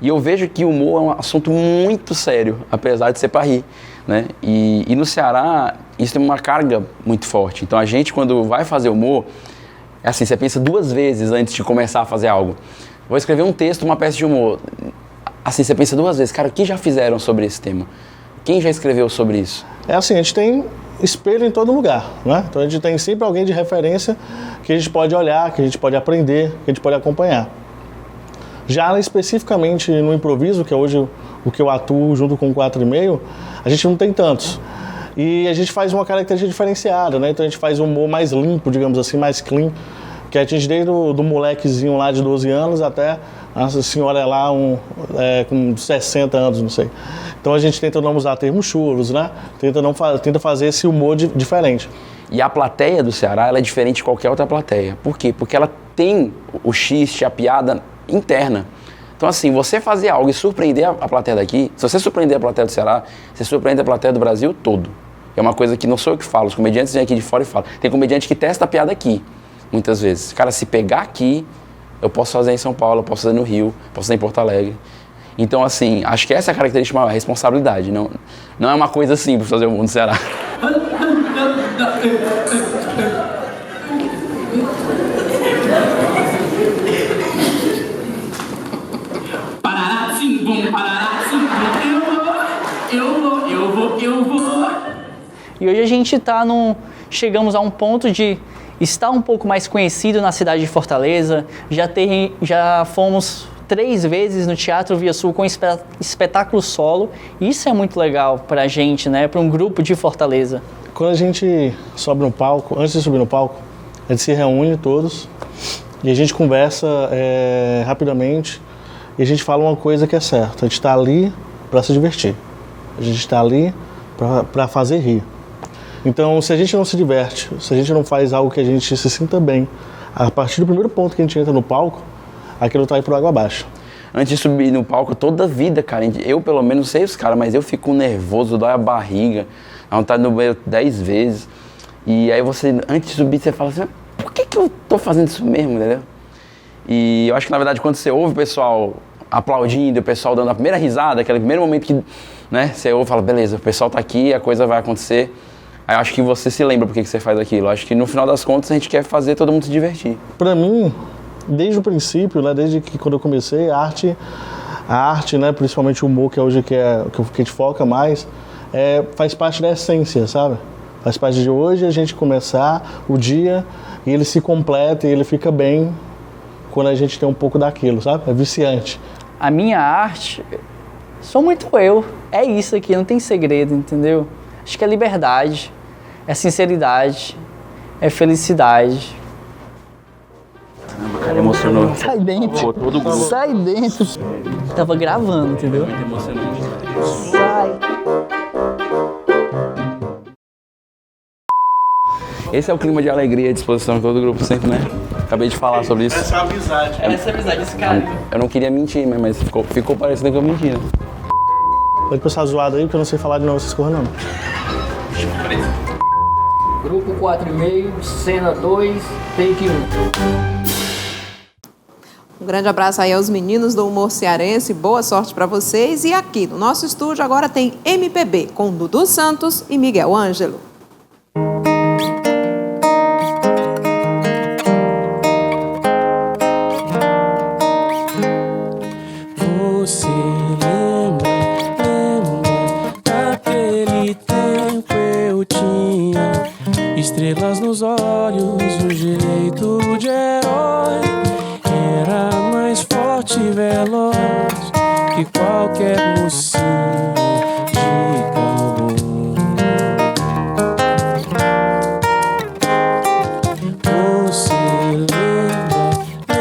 E eu vejo que o humor é um assunto muito sério, apesar de ser para rir, né? E no Ceará, isso tem uma carga muito forte. Então a gente, quando vai fazer humor, é assim, você pensa 2 vezes antes de começar a fazer algo. Vou escrever um texto, uma peça de humor. Assim, você pensa 2 vezes, cara, o que já fizeram sobre esse tema? Quem já escreveu sobre isso? É assim, a gente tem espelho em todo lugar, né? Então a gente tem sempre alguém de referência que a gente pode olhar, que a gente pode aprender, que a gente pode acompanhar. Já especificamente no improviso, que é hoje o que eu atuo junto com o 4,5, a gente não tem tantos. E a gente faz uma característica diferenciada, né? Então a gente faz um humor mais limpo, digamos assim, mais clean, que atinge desde do molequezinho lá de 12 anos até a senhora lá com 60 anos, não sei. Então a gente tenta não usar termos chulos, né? Tenta fazer esse humor diferente. E a plateia do Ceará, ela é diferente de qualquer outra plateia. Por quê? Porque ela tem o xiste, a piada interna. Então assim, você fazer algo e surpreender a plateia daqui, se você surpreender a plateia do Ceará, você surpreende a plateia do Brasil todo. É uma coisa que não sou eu que falo, os comediantes vêm aqui de fora e falam. Tem comediante que testa a piada aqui, muitas vezes. Cara, se pegar aqui, eu posso fazer em São Paulo, eu posso fazer no Rio, posso fazer em Porto Alegre. Então assim, acho que essa é a característica maior, a responsabilidade. Não é uma coisa simples fazer o mundo do Ceará. E hoje a gente chegamos a um ponto de estar um pouco mais conhecido na cidade de Fortaleza. Já fomos 3 vezes no Teatro Via Sul com espetáculo solo. Isso é muito legal pra gente, né? Para um grupo de Fortaleza. Quando a gente sobe no palco, antes de subir no palco, a gente se reúne todos e a gente conversa rapidamente e a gente fala uma coisa que é certa. A gente está ali para se divertir. A gente está ali para fazer rir. Então, se a gente não se diverte, se a gente não faz algo que a gente se sinta bem, a partir do primeiro ponto que a gente entra no palco, aquilo tá aí por água abaixo. Antes de subir no palco, toda a vida, cara, eu pelo menos sei os caras, mas eu fico nervoso, dói a barriga, a vontade no banheiro 10 vezes. E aí você, antes de subir, você fala assim, por que eu tô fazendo isso mesmo, entendeu? E eu acho que, na verdade, quando você ouve o pessoal aplaudindo, o pessoal dando a primeira risada, aquele primeiro momento que, né, você ouve e fala, beleza, o pessoal tá aqui, a coisa vai acontecer. Aí eu acho que você se lembra por que você faz aquilo. Eu acho que no final das contas a gente quer fazer todo mundo se divertir. Pra mim, desde o princípio, né, desde que quando eu comecei, a arte, né, principalmente o humor, que é hoje que a gente foca mais, faz parte da essência, sabe? Faz parte de hoje a gente começar o dia e ele se completa e ele fica bem quando a gente tem um pouco daquilo, sabe? É viciante. A minha arte, sou muito eu. É isso aqui, não tem segredo, entendeu? Acho que é liberdade, é sinceridade, é felicidade. Caramba, cara, emocionou. Sai dentro. Todo grupo. Sai dentro. Tava gravando, entendeu? Muito emocionante. Sai. Esse é o clima de alegria e disposição que todo grupo sempre, né? Acabei de falar sobre isso. Essa é a amizade. Essa é a amizade, esse cara. Eu não queria mentir, mas ficou parecendo que eu menti, né? Pode passar zoado aí, porque eu não sei falar de novo essas coisas, não. Grupo 4,5, cena 2, take 1. Um grande abraço aí aos meninos do humor cearense, boa sorte para vocês. E aqui no nosso estúdio agora tem MPB com Dudu Santos e Miguel Ângelo. Você lembra daquele tempo eu tinha estrelas nos olhos, um jeito de herói. Era mais forte e veloz que qualquer mocinho de cowboy. Você lembra,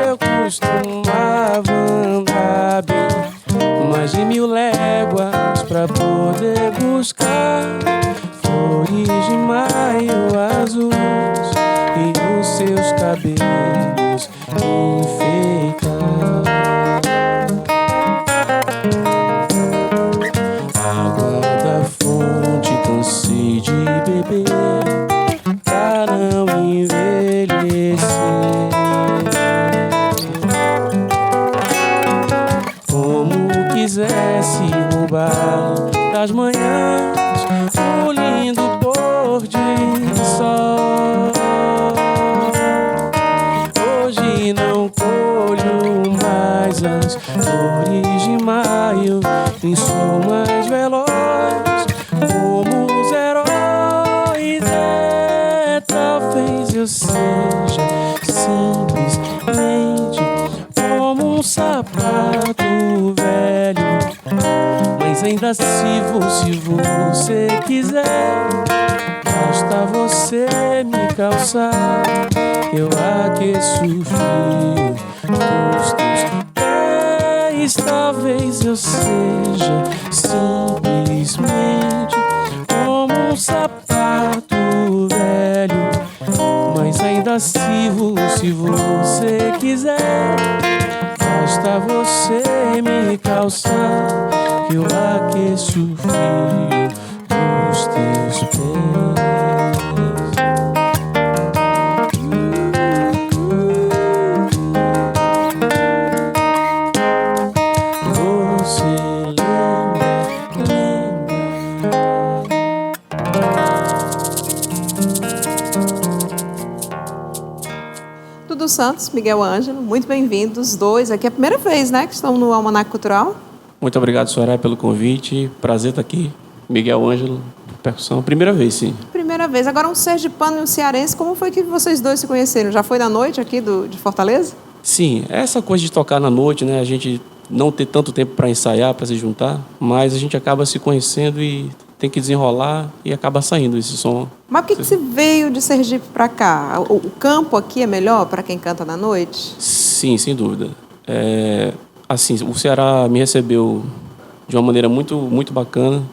eu costumava andar bem mais de 1000 léguas pra poder buscar flores de maio azuis e os seus cabelos enfeitar. Água da fonte cansei de beber pra não envelhecer. das manhãs, um lindo pôr de sol. Hoje não colho mais as flores de maio, nem sou mais veloz como os heróis. Talvez eu seja simplesmente como um sapato velho, mas ainda sirvo se você quiser. Basta você me calçar, eu aqueço o frio dos teus pés. Talvez eu seja simplesmente como um sapato velho, mas ainda sirvo se você quiser. Basta você me calçar, que eu aqueço o frio dos teus pés. Dudu Santos, Miguel Ângelo, muito bem-vindos os dois. Aqui é a primeira vez, né, que estão no Almanac Cultural. Muito obrigado, Soraya, pelo convite. Prazer estar aqui. Miguel Ângelo, percussão. Primeira vez, sim. Primeira vez. Agora, um sergipano e um cearense, como foi que vocês dois se conheceram? Já foi na noite aqui de Fortaleza? Sim, essa coisa de tocar na noite, né? A gente não ter tanto tempo para ensaiar, para se juntar, mas a gente acaba se conhecendo e tem que desenrolar e acaba saindo esse som. Mas por que você veio de Sergipe para cá? O campo aqui é melhor para quem canta na noite? Sim, sem dúvida. Assim, o Ceará me recebeu de uma maneira muito, muito bacana,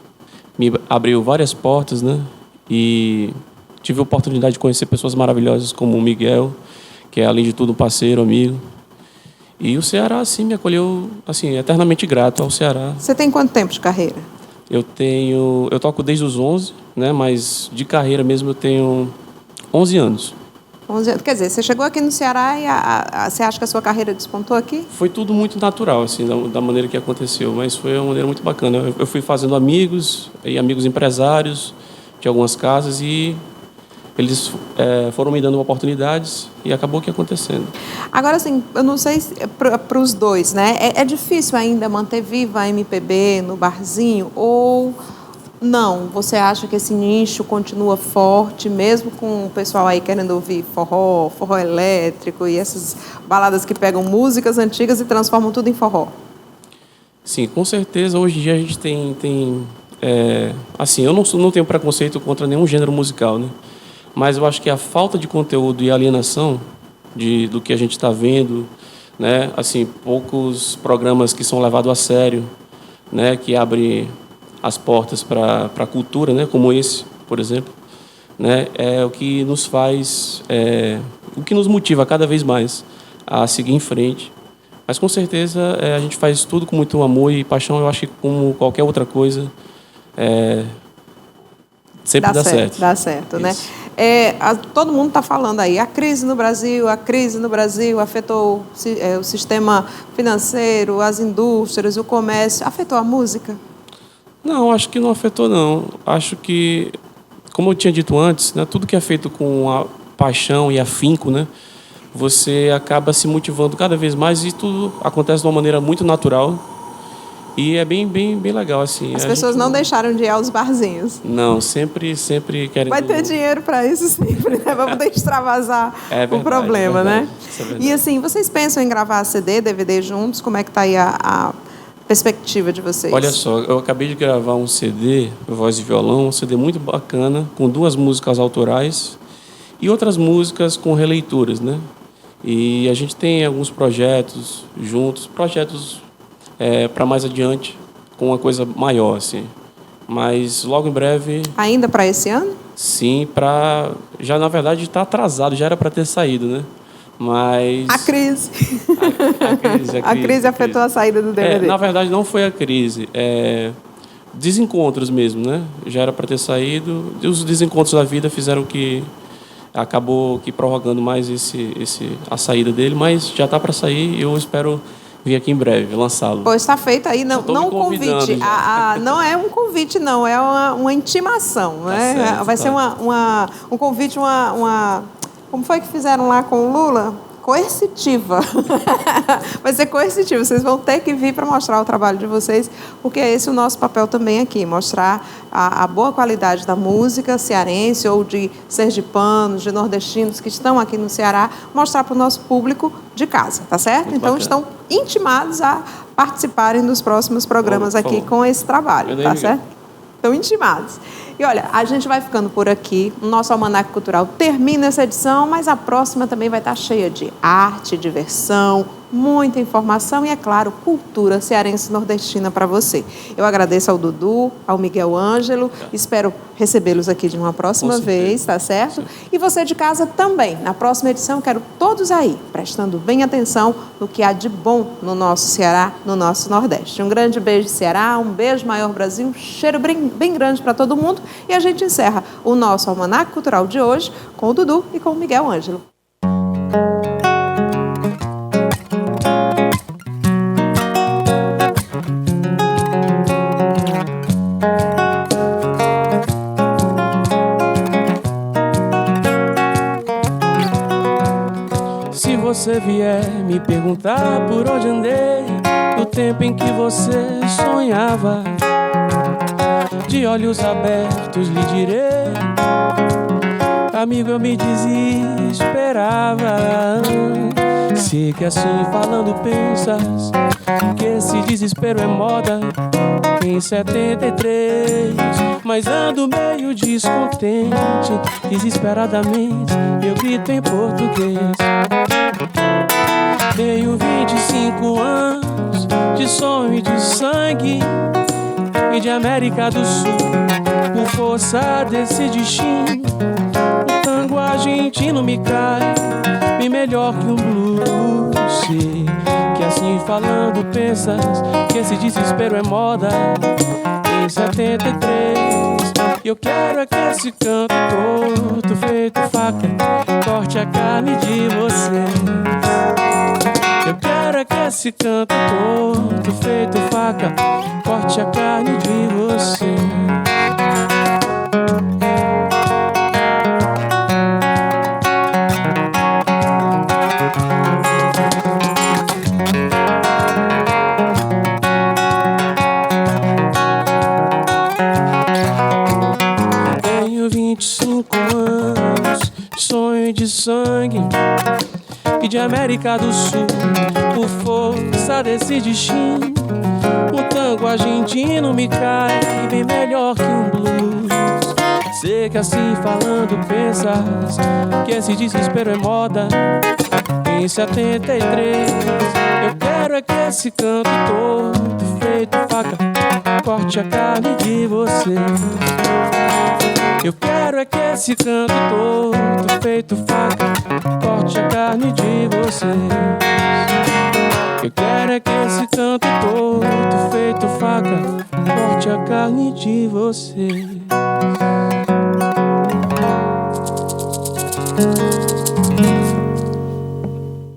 me abriu várias portas, né? E tive a oportunidade de conhecer pessoas maravilhosas como o Miguel, que é, além de tudo, um parceiro, amigo. E o Ceará, assim, me acolheu, assim, eternamente grato ao Ceará. Você tem quanto tempo de carreira? Eu toco desde os 11, né? Mas de carreira mesmo eu tenho 11 anos. 11 anos. Quer dizer, você chegou aqui no Ceará e você acha que a sua carreira despontou aqui? Foi tudo muito natural, assim, da maneira que aconteceu, mas foi uma maneira muito bacana. Eu fui fazendo amigos, e amigos empresários de algumas casas, e eles foram me dando oportunidades e acabou que acontecendo. Agora, assim, eu não sei para os dois, né? É difícil ainda manter viva a MPB no barzinho ou não? Você acha que esse nicho continua forte, mesmo com o pessoal aí querendo ouvir forró, forró elétrico e essas baladas que pegam músicas antigas e transformam tudo em forró? Sim, com certeza. Hoje em dia a gente tem assim, eu não tenho preconceito contra nenhum gênero musical, né? Mas eu acho que a falta de conteúdo e alienação do que a gente está vendo, né? Assim, poucos programas que são levados a sério, né? Que abrem as portas para a cultura, né? Como esse, por exemplo, né? É o que nos faz, o que nos motiva cada vez mais a seguir em frente. Mas com certeza a gente faz tudo com muito amor e paixão. Eu acho que como qualquer outra coisa, sempre dá certo. Dá certo, né? Todo mundo está falando aí, a crise no Brasil afetou o sistema financeiro, as indústrias, o comércio, afetou a música? Não, acho que não afetou, não. Acho que, como eu tinha dito antes, né, tudo que é feito com a paixão e afinco, né, você acaba se motivando cada vez mais e tudo acontece de uma maneira muito natural. E é bem legal, assim. As pessoas não deixaram de ir aos barzinhos. Não, sempre querem... Vai ter dinheiro para isso sempre, né? Vai poder extravasar o problema, né? E assim, vocês pensam em gravar CD, DVD juntos? Como é que está aí a perspectiva de vocês? Olha só, eu acabei de gravar um CD, voz e violão, um CD muito bacana, com 2 músicas autorais e outras músicas com releituras, né? E a gente tem alguns projetos juntos, para mais adiante, com uma coisa maior, assim. Mas logo em breve... Ainda para esse ano? Sim, já na verdade está atrasado, já era para ter saído, né? Mas... A crise. A crise afetou a saída do DVD. Na verdade não foi a crise, desencontros mesmo, né? Já era para ter saído, e os desencontros da vida fizeram que acabou que prorrogando mais a saída dele, mas já está para sair e eu espero vir aqui em breve, lançá-lo. Pois está feito aí, não Tô me um convite, convidando não é um convite não, é uma intimação, né? certo, Vai ser um convite, como foi que fizeram lá com o Lula? Coercitiva. Vai ser coercitivo. Vocês vão ter que vir para mostrar o trabalho de vocês, porque é esse o nosso papel também aqui, mostrar a boa qualidade da música cearense ou de sergipanos, de nordestinos que estão aqui no Ceará, mostrar para o nosso público de casa, tá certo? Muito então bacana. Estão intimados a participarem dos próximos programas Por aqui favor. com esse trabalho, Eu tá nem certo? Estão intimados. E olha, a gente vai ficando por aqui. O nosso Almanac Cultural termina essa edição, mas a próxima também vai estar cheia de arte, diversão, muita informação e, é claro, cultura cearense nordestina para você. Eu agradeço ao Dudu, ao Miguel Ângelo, espero recebê-los aqui de uma próxima vez, tá certo? E você de casa também. Na próxima edição, quero todos aí, prestando bem atenção no que há de bom no nosso Ceará, no nosso Nordeste. Um grande beijo, Ceará, um beijo, Maior Brasil, um cheiro bem grande para todo mundo. E a gente encerra o nosso Almanac Cultural de hoje com o Dudu e com o Miguel Ângelo. Se você vier me perguntar por onde andei, no tempo em que você sonhava, de olhos abertos lhe direi, amigo, eu me desesperava. Sei que assim falando pensas que esse desespero é moda em 73, mas ando meio descontente, desesperadamente eu grito em português. Tenho 25 anos de sonho e de sangue, e de América do Sul, por força desse destino, o tango argentino me cai bem melhor que um blues. Sei que assim falando pensas que esse desespero é moda em 73. Eu quero é que esse canto todo feito faca corte a carne de você. Eu quero é que esse canto todo feito faca corte a carne de você. Tenho 25 anos de sonho e de sangue, e de América do Sul, por força desse destino, um tango argentino me cai bem melhor que um blues. Sei que assim falando pensas que esse desespero é moda em 73. Eu quero é que esse canto todo feito faca corte a carne de você. Eu quero é que esse canto todo feito faca corte a carne de vocês. Eu quero é que esse canto todo feito faca corte a carne de vocês.